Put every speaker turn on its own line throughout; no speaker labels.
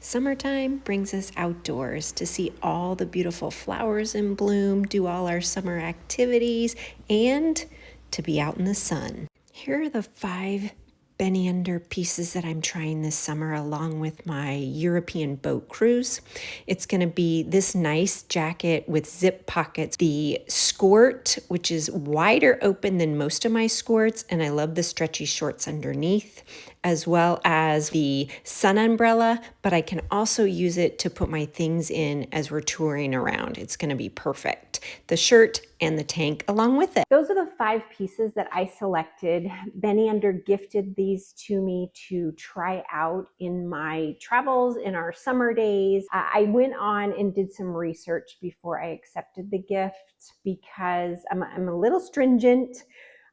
Summertime brings us outdoors to see all the beautiful flowers in bloom, do all our summer activities, and to be out in the sun. Here are the 5 Beneunder pieces that I'm trying this summer along with my European boat cruise. It's going to be this nice jacket with zip pockets, the skirt, which is wider open than most of my skirts, and I love the stretchy shorts underneath, as well as the sun umbrella, but I can also use it to put my things in as we're touring around. It's going to be perfect. The shirt and the tank along with it. Those are the 5 pieces that I selected. Beneunder gifted these to me to try out in my travels in our summer days. I went on and did some research before I accepted the gift because I'm a little stringent.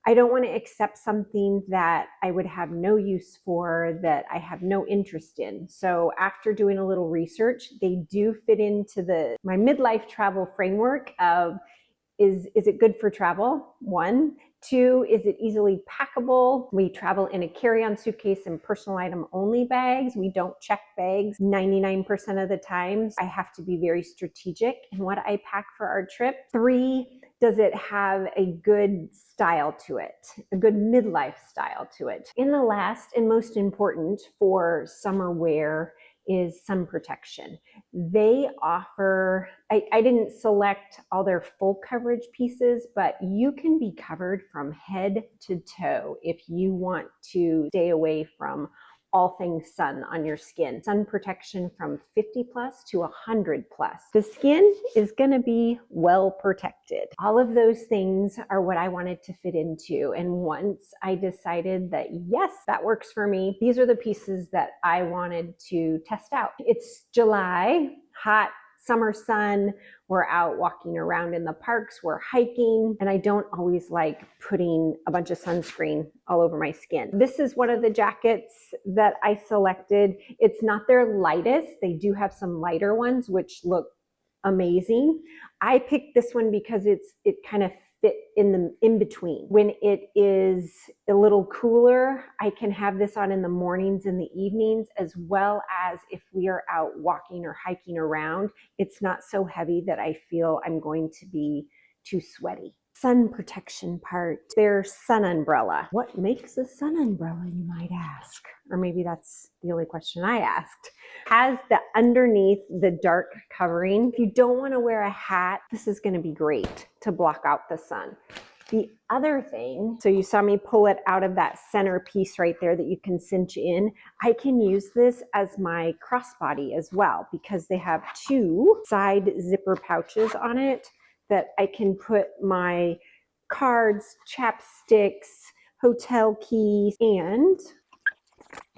I don't want to accept something that I would have no use for, that I have no interest in. So after doing a little research, they do fit into my midlife travel framework of is it good for travel? 1. 2, is it easily packable? We travel in a carry-on suitcase and personal item only bags. We don't check bags 99% of the times. I have to be very strategic in what I pack for our trip. 3, does it have a good style to it, a good midlife style to it? And the last and most important for summer wear is sun protection. They offer, I didn't select all their full coverage pieces, but you can be covered from head to toe if you want to stay away from all things sun on your skin. Sun protection from 50 plus to 100 plus. The skin is going to be well protected. All of those things are what I wanted to fit into. And once I decided that, yes, that works for me, these are the pieces that I wanted to test out. It's July, hot summer sun. We're out walking around in the parks, we're hiking, and I don't always like putting a bunch of sunscreen all over my skin. This is one of the jackets that I selected. It's not their lightest. They do have some lighter ones, which look amazing. I picked this one because it kind of fit in between. When it is a little cooler, I can have this on in the mornings and the evenings, as well as if we are out walking or hiking around, it's not so heavy that I feel I'm going to be too sweaty. Sun protection part, their sun umbrella. What makes a sun umbrella, you might ask? Or maybe that's the only question I asked. Has the underneath the dark covering. If you don't want to wear a hat, this is going to be great to block out the sun. The other thing, so you saw me pull it out of that center piece right there that you can cinch in. I can use this as my crossbody as well because they have 2 side zipper pouches on it that I can put my cards, chapsticks, hotel keys, and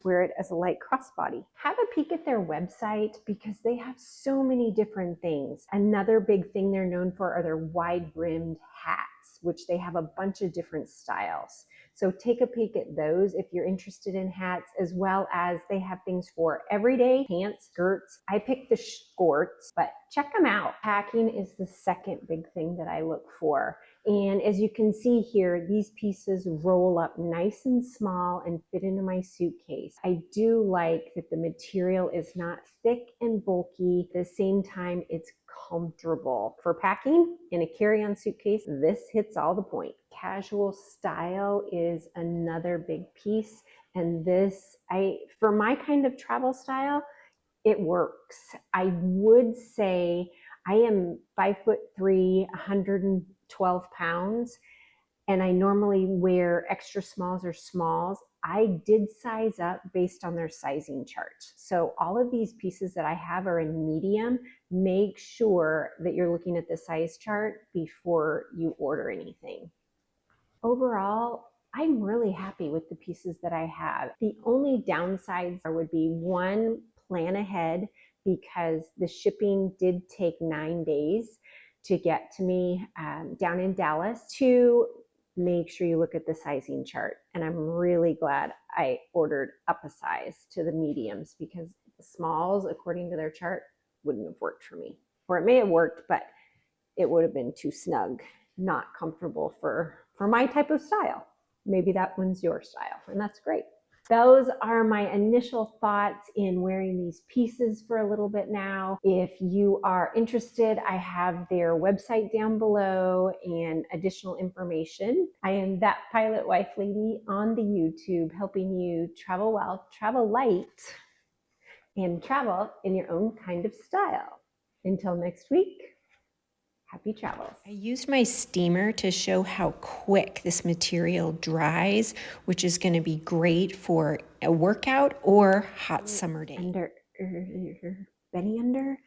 wear it as a light crossbody. Have a peek at their website because they have so many different things. Another big thing they're known for are their wide-brimmed hats, which they have a bunch of different styles. So take a peek at those if you're interested in hats, as well as they have things for everyday pants, skirts. I picked the skirts, but check them out. Packing is the second big thing that I look for. And as you can see here, these pieces roll up nice and small and fit into my suitcase. I do like that the material is not thick and bulky. At the same time, it's comfortable. For packing in a carry-on suitcase, this hits all the point. Casual style is another big piece. And this, for my kind of travel style, it works. I would say I am 5'3", 112 pounds, and I normally wear extra smalls or smalls. I did size up based on their sizing charts. So all of these pieces that I have are in medium. Make sure that you're looking at the size chart before you order anything. Overall, I'm really happy with the pieces that I have. The only downsides would be 1, plan ahead because the shipping did take 9 days to get to me down in Dallas. 2, make sure you look at the sizing chart. And I'm really glad I ordered up a size to the mediums because the smalls, according to their chart, wouldn't have worked for me. Or it may have worked, but it would have been too snug, not comfortable for my type of style. Maybe that one's your style, and that's great. those are my initial thoughts in wearing these pieces for a little bit now. If you are interested, I have their website down below and additional information. I am That Pilot Wife Lady on the YouTube, helping you travel well, travel light, and travel in your own kind of style. Until next week, happy travels. I used my steamer to show how quick this material dries, which is going to be great for a workout or hot summer day. Beneunder,